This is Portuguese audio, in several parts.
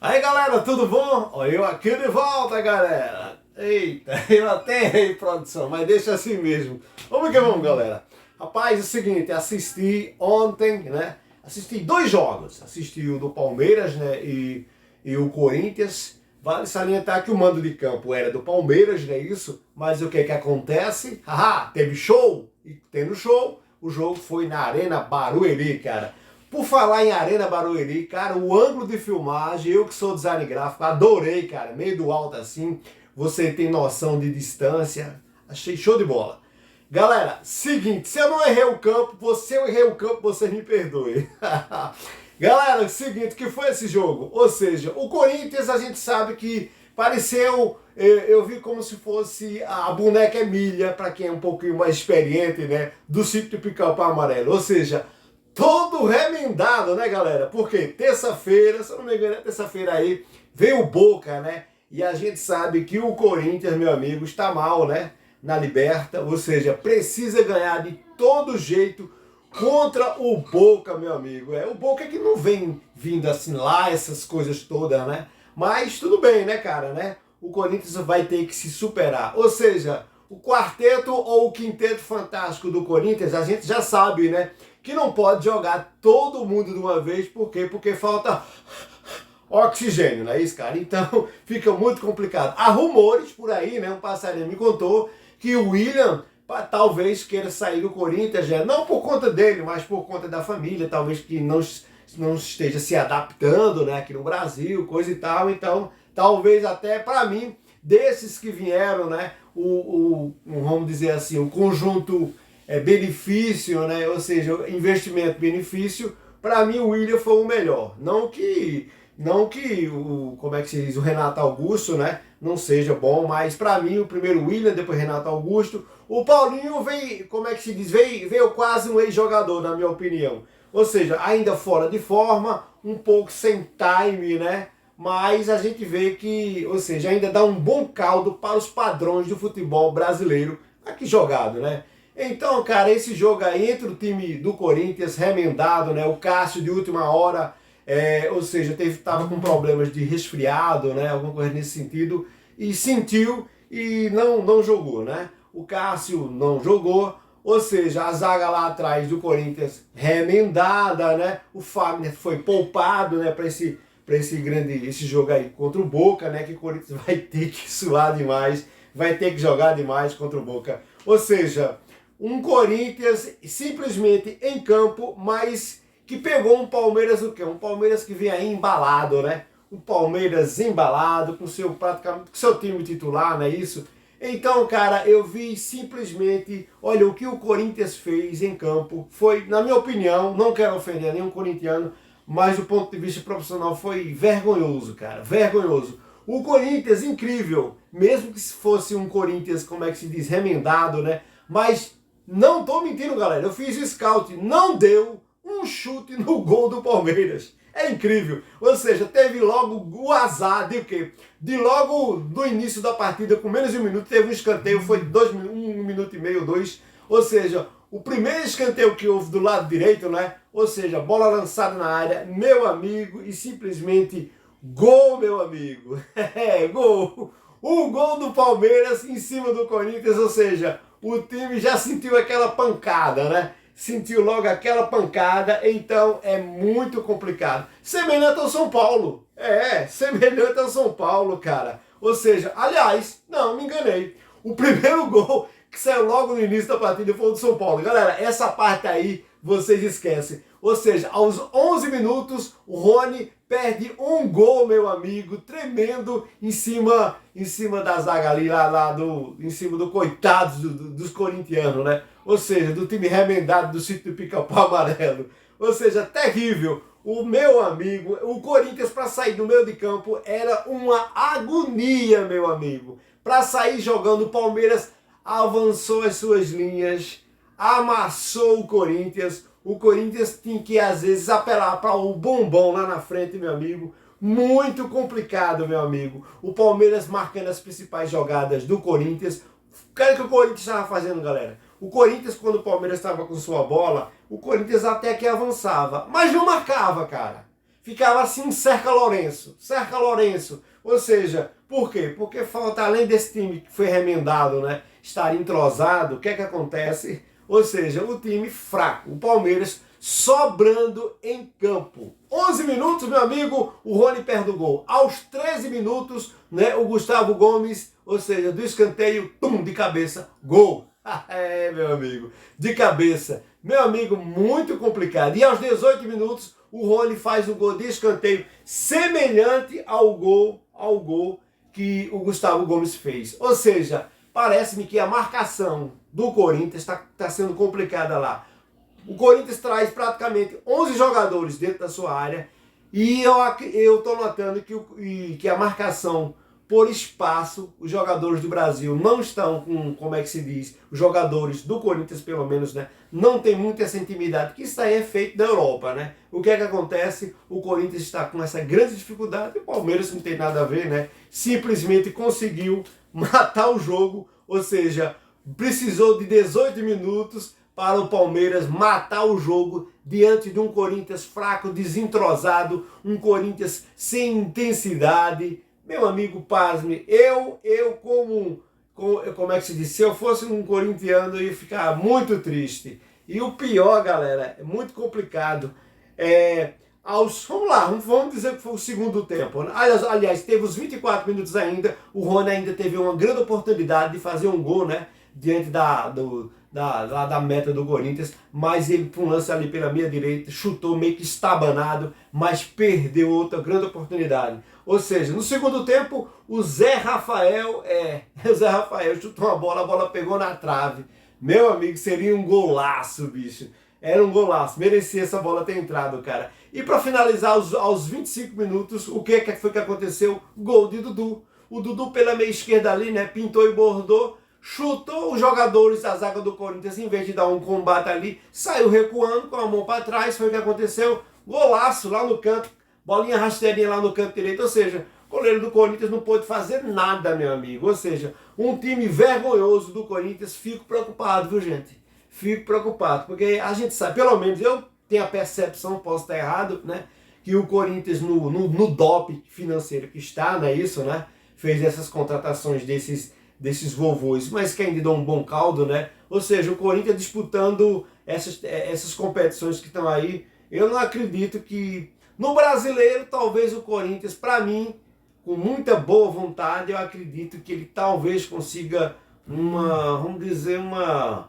Aí galera, tudo bom? Ó, eu aqui de volta, galera. Eita, eu até errei, produção, mas deixa assim mesmo. Vamos que vamos, galera. Rapaz, é o seguinte, assisti ontem, né? Assisti dois jogos. Assisti o do Palmeiras, né? E o Corinthians. Vale salientar que o mando de campo era do Palmeiras, não é isso? Mas o que que acontece? Haha, teve show. E tendo show, o jogo foi na Arena Barueri, cara. Por falar em Arena Barueri, cara, o ângulo de filmagem, eu que sou design gráfico, adorei, cara, meio do alto assim, você tem noção de distância, achei show de bola. Galera, seguinte, se eu não errei o campo, se eu errei o campo, você me perdoe. Galera, seguinte, que foi esse jogo? Ou seja, o Corinthians a gente sabe que pareceu, eu vi como se fosse a boneca Emília, para quem é um pouquinho mais experiente, né, do sítio do Pica-Pau Amarelo, ou seja, todo remendado, né, galera? Porque terça-feira, se eu não me engano, é terça-feira aí, veio o Boca, né? E a gente sabe que o Corinthians, meu amigo, está mal, né? Na Liberta, ou seja, precisa ganhar de todo jeito contra o Boca, meu amigo. O Boca que não vem vindo assim lá, essas coisas todas, né? Mas tudo bem, né, cara, né? O Corinthians vai ter que se superar. Ou seja, o quarteto ou o quinteto fantástico do Corinthians, a gente já sabe, né? Que não pode jogar todo mundo de uma vez, por quê? Porque falta oxigênio, não é isso, cara? Então fica muito complicado. Há rumores por aí, né? Um passarinho me contou que o William talvez queira sair do Corinthians, já, não por conta dele, mas por conta da família, talvez que não esteja se adaptando, né, aqui no Brasil, coisa e tal. Então, talvez até para mim, desses que vieram, né, vamos dizer assim, o conjunto benefício, né, ou seja, investimento-benefício, para mim o William foi o melhor. Não que como é que se diz, o Renato Augusto, né, não seja bom, mas para mim o primeiro William, depois Renato Augusto. O Paulinho veio, como é que se diz, veio quase um ex-jogador, na minha opinião. Ou seja, ainda fora de forma, um pouco sem time, né? Mas a gente vê que, ou seja, ainda dá um bom caldo para os padrões do futebol brasileiro aqui jogado, né? Então, cara, esse jogo aí entre o time do Corinthians remendado, né? O Cássio de última hora, ou seja, estava com problemas de resfriado, né? Alguma coisa nesse sentido, e sentiu e não jogou, né? O Cássio não jogou, ou seja, a zaga lá atrás do Corinthians remendada, né? O Fagner foi poupado, né, para esse jogo aí contra o Boca, né? Que o Corinthians vai ter que suar demais, vai ter que jogar demais contra o Boca. Ou seja, um Corinthians simplesmente em campo, mas que pegou um Palmeiras o quê? Um Palmeiras que vem aí embalado, né? Um Palmeiras embalado com praticamente com seu time titular, não é isso? Então, cara, eu vi simplesmente, olha, o que o Corinthians fez em campo foi, na minha opinião, não quero ofender nenhum corintiano, mas do ponto de vista profissional foi vergonhoso, cara, vergonhoso. O Corinthians, incrível, mesmo que fosse um Corinthians, como é que se diz, remendado, né? Mas não tô mentindo, galera, eu fiz o scout, não deu um chute no gol do Palmeiras. É incrível. Ou seja, teve logo o azar de quê? De logo no início da partida, com menos de um minuto, teve um escanteio, foi 1 minuto e meio, 2. Ou seja, o primeiro escanteio que houve do lado direito, né? Ou seja, bola lançada na área, meu amigo, e simplesmente gol, meu amigo. Gol. O gol do Palmeiras em cima do Corinthians, ou seja, o time já sentiu aquela pancada, né? Sentiu logo aquela pancada, então é muito complicado. Semelhante ao São Paulo. Semelhante ao São Paulo, cara. Ou seja, aliás, não, me enganei. O primeiro gol que saiu logo no início da partida foi o do São Paulo. Galera, essa parte aí vocês esquecem. Ou seja, aos 11 minutos, o Rony perde um gol, meu amigo, tremendo em cima da zaga ali, em cima do coitados dos corintianos, né? Ou seja, do time remendado do sítio do Pica-Pau Amarelo. Ou seja, terrível. O meu amigo, o Corinthians para sair do meio de campo era uma agonia, meu amigo. Para sair jogando, o Palmeiras avançou as suas linhas, amassou o Corinthians. O Corinthians tinha que, às vezes, apelar para o bombom lá na frente, meu amigo. Muito complicado, meu amigo. O Palmeiras marcando as principais jogadas do Corinthians. O que o Corinthians estava fazendo, galera? O Corinthians, quando o Palmeiras estava com sua bola, o Corinthians até que avançava, mas não marcava, cara. ficava assim, cerca Lourenço. Ou seja, por quê? Porque falta, além desse time que foi remendado, né, estar entrosado, o que é que acontece? Ou seja, o time fraco, o Palmeiras sobrando em campo. 11 minutos, meu amigo, o Rony perde o gol. Aos 13 minutos, né, o Gustavo Gomes, ou seja, do escanteio, tum, de cabeça, gol. É, meu amigo, de cabeça. Meu amigo, muito complicado. E aos 18 minutos, o Rony faz o gol de escanteio semelhante ao gol que o Gustavo Gomes fez. Ou seja, parece-me que a marcação do Corinthians está sendo complicada lá. O Corinthians traz praticamente 11 jogadores dentro da sua área e eu estou notando que a marcação por espaço, os jogadores do Brasil não estão com, como é que se diz, os jogadores do Corinthians pelo menos, né, não tem muita essa intimidade, que isso aí é feito da Europa, né? O que é que acontece? O Corinthians está com essa grande dificuldade e o Palmeiras não tem nada a ver, né? Simplesmente conseguiu matar o jogo, ou seja, precisou de 18 minutos para o Palmeiras matar o jogo diante de um Corinthians fraco, desentrosado, um Corinthians sem intensidade. Meu amigo, pasme, como é que se diz? Se eu fosse um corintiano, eu ia ficar muito triste. E o pior, galera, é muito complicado. Vamos lá, vamos dizer que foi o segundo tempo. Aliás, teve os 24 minutos ainda, o Rony ainda teve uma grande oportunidade de fazer um gol, né? Diante da meta do Corinthians, mas ele, por um lance ali pela meia direita, chutou meio que estabanado, mas perdeu outra grande oportunidade. Ou seja, no segundo tempo, o Zé Rafael chutou uma bola, a bola pegou na trave. Meu amigo, seria um golaço, bicho. Era um golaço, merecia essa bola ter entrado, cara. E para finalizar, aos 25 minutos, o que foi que aconteceu? Gol de Dudu. O Dudu pela meia esquerda ali, né, pintou e bordou, chutou os jogadores da zaga do Corinthians, em vez de dar um combate ali, saiu recuando com a mão para trás, foi o que aconteceu, golaço lá no canto, bolinha rasteirinha lá no canto direito, ou seja, o goleiro do Corinthians não pôde fazer nada, meu amigo, ou seja, um time vergonhoso do Corinthians. Fico preocupado, viu, gente? Fico preocupado, porque a gente sabe, pelo menos eu tenho a percepção, posso estar errado, né, que o Corinthians no doping financeiro que está, não é isso, né, fez essas contratações desses vovôs, mas que ainda dão um bom caldo, né? Ou seja, o Corinthians disputando essas competições que estão aí. Eu não acredito que... No Brasileiro, talvez o Corinthians, para mim, com muita boa vontade, eu acredito que ele talvez consiga uma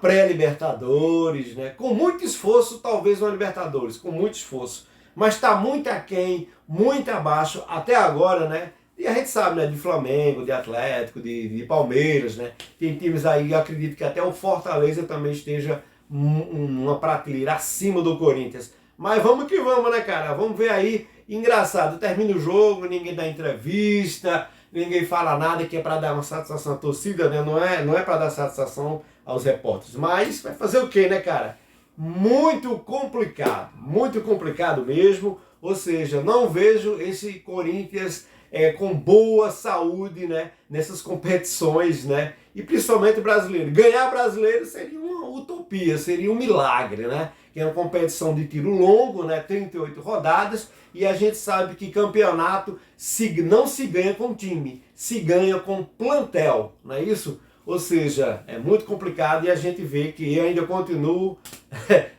pré-Libertadores, né? Com muito esforço, talvez uma Libertadores, com muito esforço. Mas está muito aquém, muito abaixo, até agora, né? E a gente sabe, né, de Flamengo, de Atlético, de Palmeiras, né? Tem times aí, eu acredito que até o Fortaleza também esteja uma prateleira acima do Corinthians. Mas vamos que vamos, né, cara? Vamos ver aí. Engraçado, termina o jogo, ninguém dá entrevista, ninguém fala nada, que é para dar uma satisfação à torcida, né? Não é para dar satisfação aos repórteres. Mas vai fazer o quê, né, cara? Muito complicado mesmo. Ou seja, não vejo esse Corinthians com boa saúde, né, nessas competições, né, e principalmente brasileiro. Ganhar brasileiro seria uma utopia, seria um milagre, né, que é uma competição de tiro longo, né, 38 rodadas, e a gente sabe que campeonato não se ganha com time, se ganha com plantel, não é isso? Ou seja, é muito complicado e a gente vê que eu ainda continuo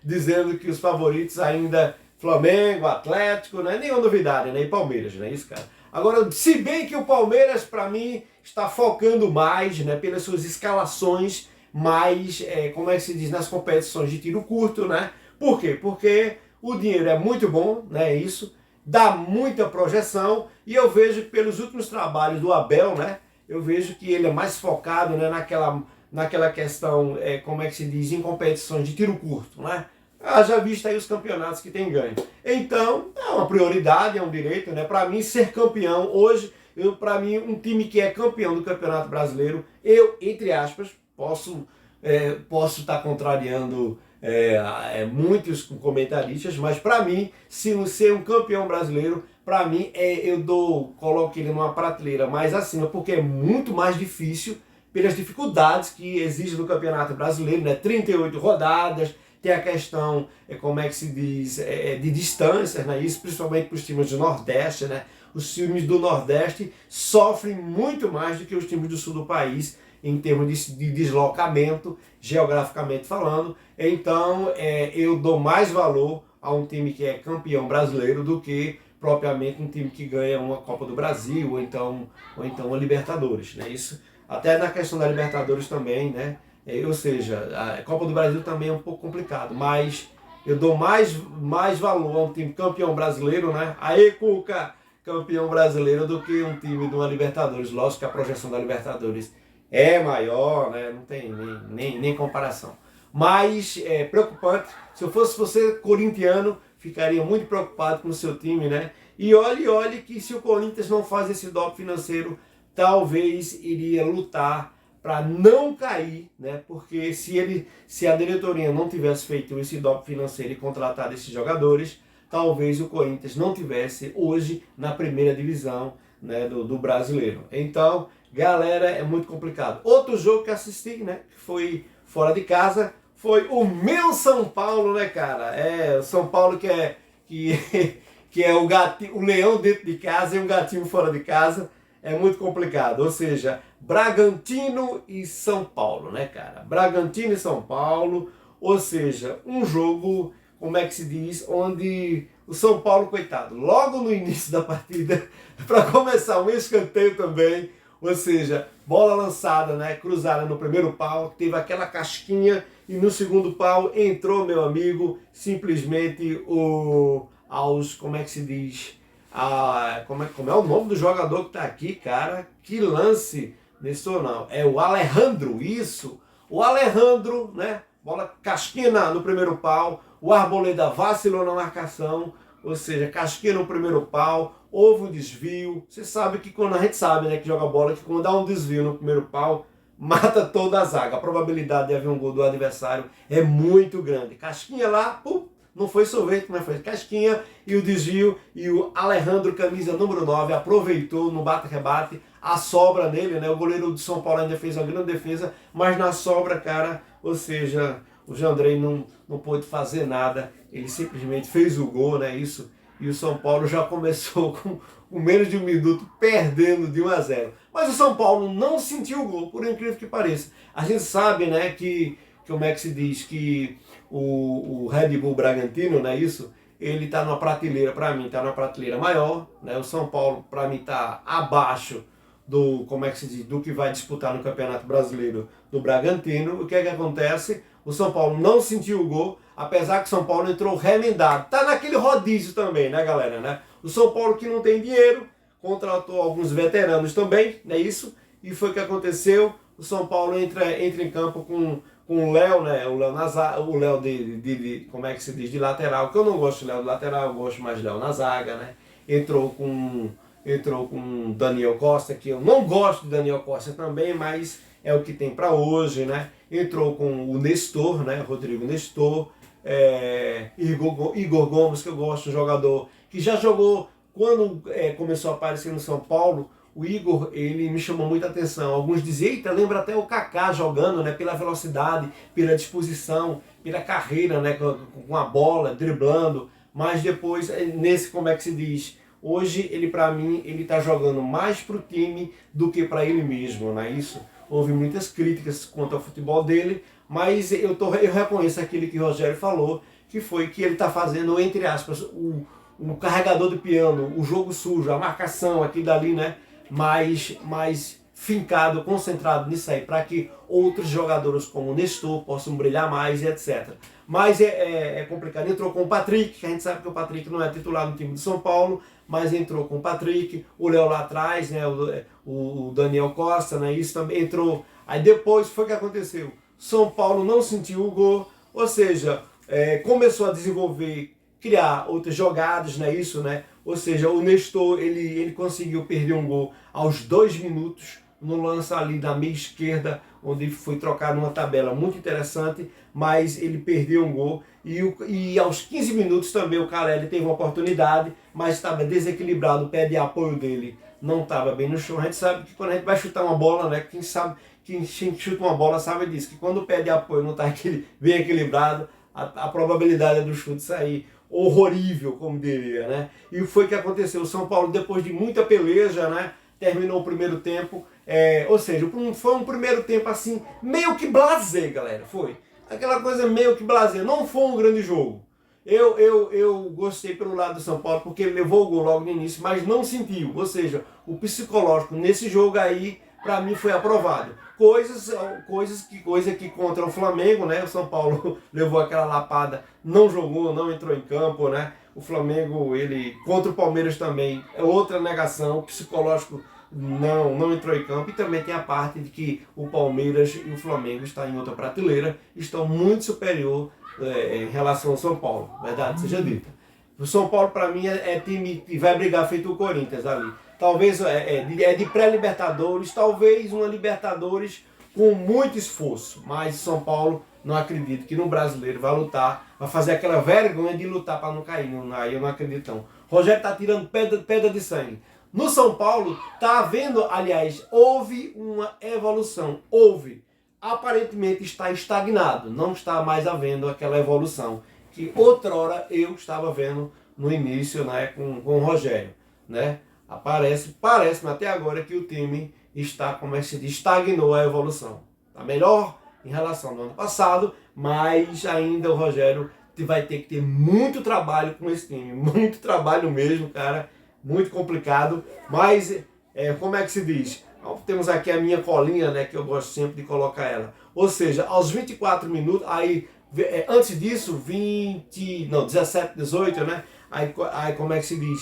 dizendo que os favoritos ainda Flamengo, Atlético, não é nenhuma novidade, né, e Palmeiras, não é isso, cara? Agora, se bem que o Palmeiras, para mim, está focando mais, né, pelas suas escalações, mais, como é que se diz, nas competições de tiro curto, né? Por quê? Porque o dinheiro é muito bom, né, isso, dá muita projeção, e eu vejo que pelos últimos trabalhos do Abel, né, eu vejo que ele é mais focado, né, naquela questão, como é que se diz, em competições de tiro curto, né? Já visto aí os campeonatos que tem ganho. Então, é uma prioridade, é um direito, né? Para mim, ser campeão hoje, para mim, um time que é campeão do Campeonato Brasileiro, eu, entre aspas, posso estar contrariando muitos comentaristas, mas para mim, se ser um campeão brasileiro, para mim, coloco ele numa prateleira mais acima, porque é muito mais difícil pelas dificuldades que exige no Campeonato Brasileiro, né? 38 rodadas, tem a questão, como é que se diz, de distâncias, né? Isso principalmente para os times do Nordeste, né? Os times do Nordeste sofrem muito mais do que os times do Sul do país em termos de deslocamento, geograficamente falando. Então, eu dou mais valor a um time que é campeão brasileiro do que propriamente um time que ganha uma Copa do Brasil ou então uma Libertadores, né? Isso até na questão da Libertadores também, né? Ou seja, a Copa do Brasil também é um pouco complicado, mas eu dou mais valor a um time campeão brasileiro, né? Aí, Cuca, campeão brasileiro, do que um time de uma Libertadores. Lógico que a projeção da Libertadores é maior, né? Não tem nem comparação. Mas é preocupante. Se eu fosse você corintiano, ficaria muito preocupado com o seu time, né? E olhe que se o Corinthians não faz esse doping financeiro, talvez iria lutar para não cair, né? Porque se a diretoria não tivesse feito esse doping financeiro e contratado esses jogadores, talvez o Corinthians não tivesse hoje na primeira divisão, né, do brasileiro. Então, galera, é muito complicado. Outro jogo que assisti, né, que foi fora de casa, foi o meu São Paulo, né, cara? O São Paulo que é o leão dentro de casa e um gatinho fora de casa. É muito complicado. Ou seja, Bragantino e São Paulo, né, cara? Bragantino e São Paulo, ou seja, um jogo, como é que se diz, onde o São Paulo, coitado, logo no início da partida, para começar um escanteio também, ou seja, bola lançada, né, cruzada no primeiro pau, teve aquela casquinha e no segundo pau entrou, meu amigo, simplesmente como é que se diz, como é o nome do jogador que tá aqui, cara? Que lance nesse não. É o Alejandro, isso. O Alejandro, né? Bola casquinha no primeiro pau. O Arboleda vacilou na marcação. Ou seja, casquinha no primeiro pau. Houve um desvio. Você sabe que quando a gente sabe, né, que joga bola, que quando dá um desvio no primeiro pau, mata toda a zaga. A probabilidade de haver um gol do adversário é muito grande. Casquinha lá, pum. Não foi sorvete, mas foi casquinha e o desvio. E o Alejandro, camisa número 9, aproveitou no bate-rebate a sobra nele, né? O goleiro do São Paulo ainda fez uma grande defesa, mas na sobra, cara, ou seja, o Jandrei não pôde fazer nada. Ele simplesmente fez o gol, né? Isso. E o São Paulo já começou com menos de um minuto perdendo de 1-0. Mas o São Paulo não sentiu o gol, por incrível que pareça. A gente sabe, né, que como é que se diz, que o Red Bull Bragantino, né, isso, ele está numa prateleira, para mim, está numa prateleira maior, né? O São Paulo, para mim, está abaixo como é que se diz, do que vai disputar no Campeonato Brasileiro do Bragantino. O que é que acontece? O São Paulo não sentiu o gol, apesar que o São Paulo entrou remendado. Tá naquele rodízio também, né, galera, né? O São Paulo, que não tem dinheiro, contratou alguns veteranos também, né, isso, e foi o que aconteceu. O São Paulo entra em campo com o Léo, né? O Léo como é que se diz, de lateral, que eu não gosto de Léo de lateral, eu gosto mais de Léo na zaga, né? Entrou com Daniel Costa, que eu não gosto de Daniel Costa também, mas é o que tem para hoje, né? Entrou com o Nestor, né? Rodrigo Nestor, Igor Gomes, que eu gosto, um jogador que já jogou quando começou a aparecer no São Paulo. O Igor, ele me chamou muita atenção. Alguns diziam, eita, lembra até o Kaká jogando, né? Pela velocidade, pela disposição, pela carreira, né? Com a bola, driblando. Mas depois, como é que se diz? Hoje, ele, para mim, ele tá jogando mais pro time do que para ele mesmo, não é isso? Houve muitas críticas quanto ao futebol dele, mas eu reconheço aquilo que o Rogério falou, que foi que ele tá fazendo, entre aspas, o carregador de piano, o jogo sujo, a marcação aqui e dali, né? Mais fincado, concentrado nisso aí, para que outros jogadores como o Nestor possam brilhar mais e etc. Mas é complicado. Entrou com o Patrick, que a gente sabe que o Patrick não é titular no time de São Paulo, mas entrou com o Patrick, o Léo lá atrás, né, o Daniel Costa, né, isso também entrou. Aí depois foi o que aconteceu. São Paulo não sentiu o gol, ou seja, começou a desenvolver, criar outras jogadas, né, isso, né? Ou seja, o Nestor, ele conseguiu perder um gol aos 2 minutos, no lance ali da meia esquerda, onde foi trocado uma tabela muito interessante, mas ele perdeu um gol. E aos 15 minutos também o Caleri teve uma oportunidade, mas estava desequilibrado, o pé de apoio dele não estava bem no chão. A gente sabe que quando a gente vai chutar uma bola, né, quem chuta uma bola sabe disso, que quando o pé de apoio não está bem equilibrado, a probabilidade do chute sair horrorível, como diria, né? E foi o que aconteceu. O São Paulo, depois de muita peleja, né, terminou o primeiro tempo, ou seja, foi um primeiro tempo assim, meio que blasé, galera, foi. Aquela coisa meio que blasé, não foi um grande jogo. Eu gostei pelo lado do São Paulo, porque ele levou o gol logo no início, mas não sentiu. Ou seja, o psicológico nesse jogo aí, para mim, foi aprovado. Coisa que contra o Flamengo, né? O São Paulo levou aquela lapada, não jogou, não entrou em campo, né? O Flamengo, ele contra o Palmeiras também, é outra negação, o psicológico não entrou em campo. E também tem a parte de que o Palmeiras e o Flamengo estão em outra prateleira, estão muito superior em relação ao São Paulo, verdade seja dita. O São Paulo, para mim, é time que vai brigar feito o Corinthians ali. Talvez é de pré-Libertadores, talvez uma Libertadores com muito esforço. Mas São Paulo, não acredito que no brasileiro vai lutar, vai fazer aquela vergonha de lutar para não cair. Aí eu não acredito não. Rogério está tirando pedra de sangue. No São Paulo, está havendo, aliás, houve uma evolução. Aparentemente está estagnado, não está mais havendo aquela evolução que outrora eu estava vendo no início, né, com o Rogério, né? Parece-me até agora que o time está, como é que se diz, estagnou a evolução. Está melhor em relação ao ano passado, mas ainda o Rogério vai ter que ter muito trabalho com esse time, muito trabalho mesmo, cara, muito complicado, mas como é que se diz? Temos aqui a minha colinha, né, que eu gosto sempre de colocar ela. Ou seja, aos 24 minutos, aí antes disso, 17, 18, né? Aí como é que se diz?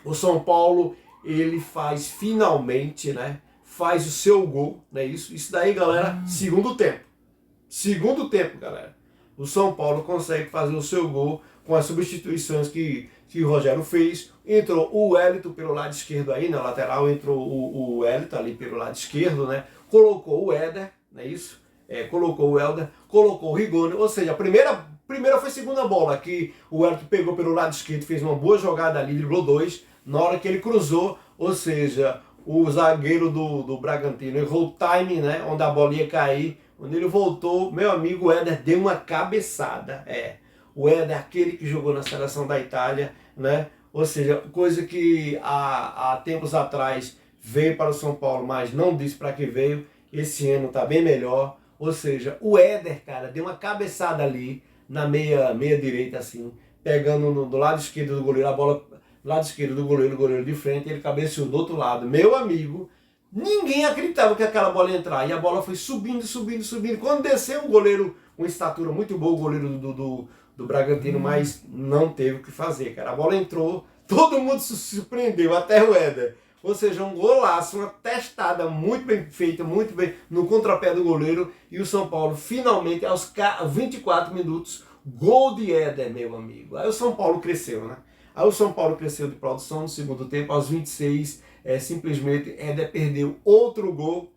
O São Paulo, ele faz finalmente, né? Faz o seu gol, né? Isso daí, galera, segundo tempo. Segundo tempo, galera. O São Paulo consegue fazer o seu gol com as substituições que o Rogério fez. Entrou o Wellington pelo lado esquerdo aí, na lateral, entrou o Wellington ali pelo lado esquerdo, né? Colocou o Éder, não é isso? Colocou o Helder, colocou o Rigoni, ou seja, a primeira foi a segunda bola, que o Wellington pegou pelo lado esquerdo, fez uma boa jogada ali, driblou dois, na hora que ele cruzou, ou seja, o zagueiro do Bragantino errou o timing, né, onde a bola ia cair, quando ele voltou, meu amigo, o Éder deu uma cabeçada, o Éder, aquele que jogou na seleção da Itália, né, ou seja, coisa que há tempos atrás veio para o São Paulo, mas não disse para que veio, esse ano está bem melhor. Ou seja, o Éder, cara, deu uma cabeçada ali na meia direita, assim, pegando do lado esquerdo do goleiro, a bola do lado esquerdo do goleiro, o goleiro de frente, ele cabeceou do outro lado. Meu amigo, ninguém acreditava que aquela bola ia entrar. E a bola foi subindo. Quando desceu o goleiro, uma estatura muito boa, o goleiro do Bragantino, mas não teve o que fazer, cara. A bola entrou, todo mundo se surpreendeu, até o Éder. Ou seja, um golaço, uma testada muito bem feita, muito bem no contrapé do goleiro. E o São Paulo, finalmente, aos 24 minutos, gol de Éder, meu amigo. Aí o São Paulo cresceu, né? Aí o São Paulo cresceu de produção no segundo tempo. Aos 26, simplesmente, Éder perdeu outro gol,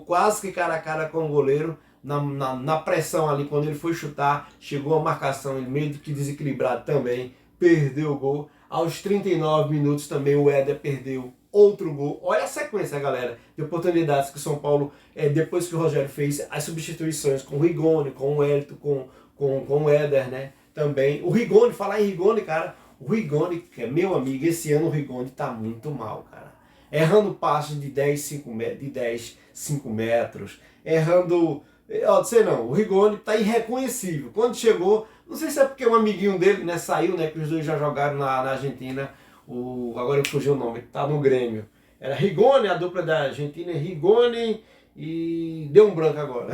quase que cara a cara com o goleiro. Na pressão ali, quando ele foi chutar, chegou a marcação, ele meio que desequilibrado também, perdeu o gol. Aos 39 minutos também o Éder perdeu outro gol. Olha a sequência, galera, de oportunidades que o São Paulo, depois que o Rogério fez as substituições com o Rigoni, com o Wellington, com o Éder, né? Também. O Rigoni, falar em Rigoni, cara, o Rigoni, que é meu amigo, esse ano o Rigoni tá muito mal, cara. Errando passos de 5 metros, errando... sei não, o Rigoni tá irreconhecível. Quando chegou, não sei se é porque um amiguinho dele, né, saiu, né, que os dois já jogaram na Argentina, agora eu fugi o nome, tá no Grêmio. Era Rigoni, a dupla da Argentina, Rigoni e deu um branco agora.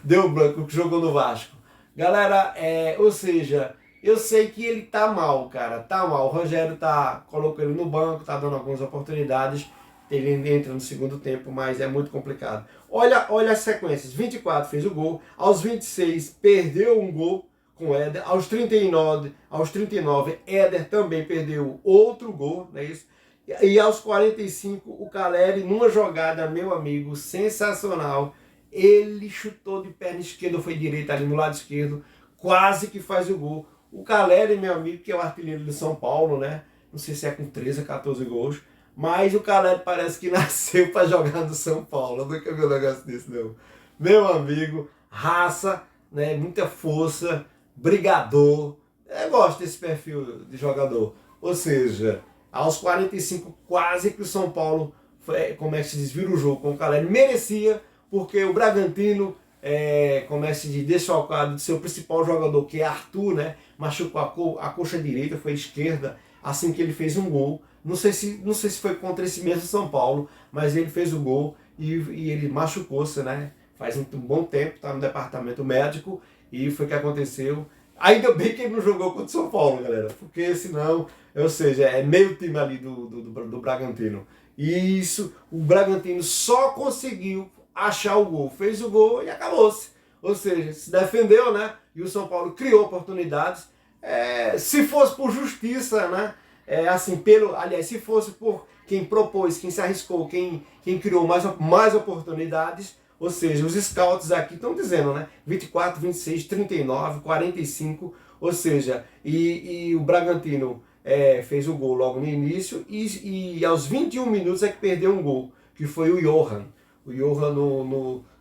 Deu um branco, que jogou no Vasco. Galera, ou seja, eu sei que ele tá mal, cara, tá mal. O Rogério colocou ele no banco, tá dando algumas oportunidades. Ele entra no segundo tempo, mas é muito complicado. Olha as sequências. 24 fez o gol. Aos 26 perdeu um gol com o Éder. Aos 39 Éder também perdeu outro gol, não é isso? E aos 45 o Caleri, numa jogada, meu amigo, sensacional. Ele chutou de perna esquerda, foi direita ali no lado esquerdo, quase que faz o gol. O Caleri, meu amigo, que é o artilheiro do São Paulo, né? Não sei se é com 13 ou 14 gols. Mas o Caleri parece que nasceu para jogar no São Paulo. Eu nunca vi um negócio desse, não. Meu amigo, raça, né? Muita força, brigador. Eu gosto desse perfil de jogador. Ou seja, aos 45, quase que o São Paulo, como é que se diz, vira o jogo com o Caleri. Merecia, porque o Bragantino, como é que se diz, desfalcado de seu principal jogador, que é Arthur, né? Machucou a coxa direita, foi esquerda, assim que ele fez um gol. Não sei se foi contra esse mesmo São Paulo, mas ele fez o gol e ele machucou-se, né? Faz um bom tempo, está no departamento médico e foi o que aconteceu. Ainda bem que ele não jogou contra o São Paulo, galera, porque senão, ou seja, é meio time ali do Bragantino. E isso, o Bragantino só conseguiu achar o gol, fez o gol e acabou-se. Ou seja, se defendeu, né? E o São Paulo criou oportunidades. Se fosse por justiça, né? Assim, aliás, se fosse por quem propôs, quem se arriscou, quem criou mais oportunidades, ou seja, os scouts aqui estão dizendo, né? 24, 26, 39, 45, ou seja, e o Bragantino fez o gol logo no início e aos 21 minutos é que perdeu um gol, que foi o Johan. O Johan,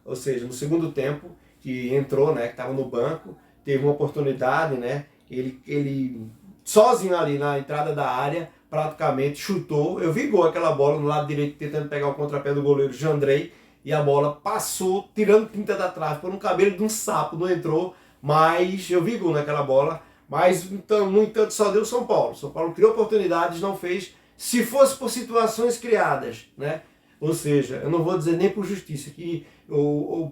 ou seja, no segundo tempo, que entrou, né? Que estava no banco, teve uma oportunidade, né? Ele sozinho ali na entrada da área, praticamente chutou. Eu vi gol aquela bola no lado direito, tentando pegar o contrapé do goleiro Jandrei, e a bola passou, tirando tinta da trave, por um cabelo de um sapo, não entrou, mas eu vi gol naquela bola. Mas, então, no entanto, só deu São Paulo. São Paulo criou oportunidades, não fez. Se fosse por situações criadas, né? Ou seja, eu não vou dizer nem por justiça,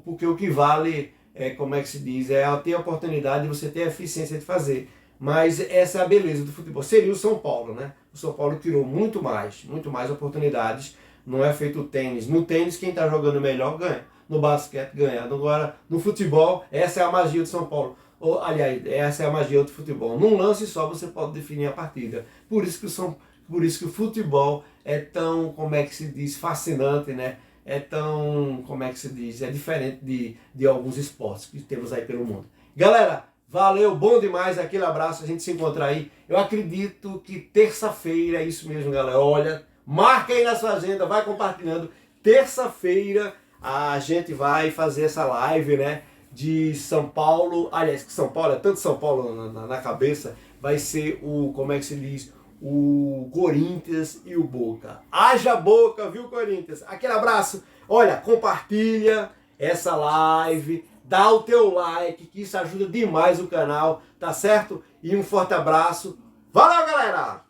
porque o que vale, como é que se diz, é ter a oportunidade de você ter a eficiência de fazer. Mas essa é a beleza do futebol. Seria o São Paulo, né? O São Paulo criou muito mais oportunidades. Não é feito o tênis. No tênis, quem está jogando melhor ganha. No basquete, ganha. Agora, no futebol, essa é a magia do São Paulo. Aliás, essa é a magia do futebol. Num lance só você pode definir a partida. Por isso que o futebol é tão, como é que se diz, fascinante, né? É tão, como é que se diz, é diferente de alguns esportes que temos aí pelo mundo. Galera, valeu, bom demais, aquele abraço, a gente se encontra aí. Eu acredito que terça-feira, é isso mesmo, galera. Olha, marca aí na sua agenda, vai compartilhando. Terça-feira a gente vai fazer essa live, né? De São Paulo, aliás, que São Paulo, é tanto São Paulo na cabeça, vai ser o, como é que se diz, o Corinthians e o Boca. Haja Boca, viu, Corinthians? Aquele abraço. Olha, compartilha essa live, dá o teu like, que isso ajuda demais o canal, tá certo? E um forte abraço. Valeu, galera!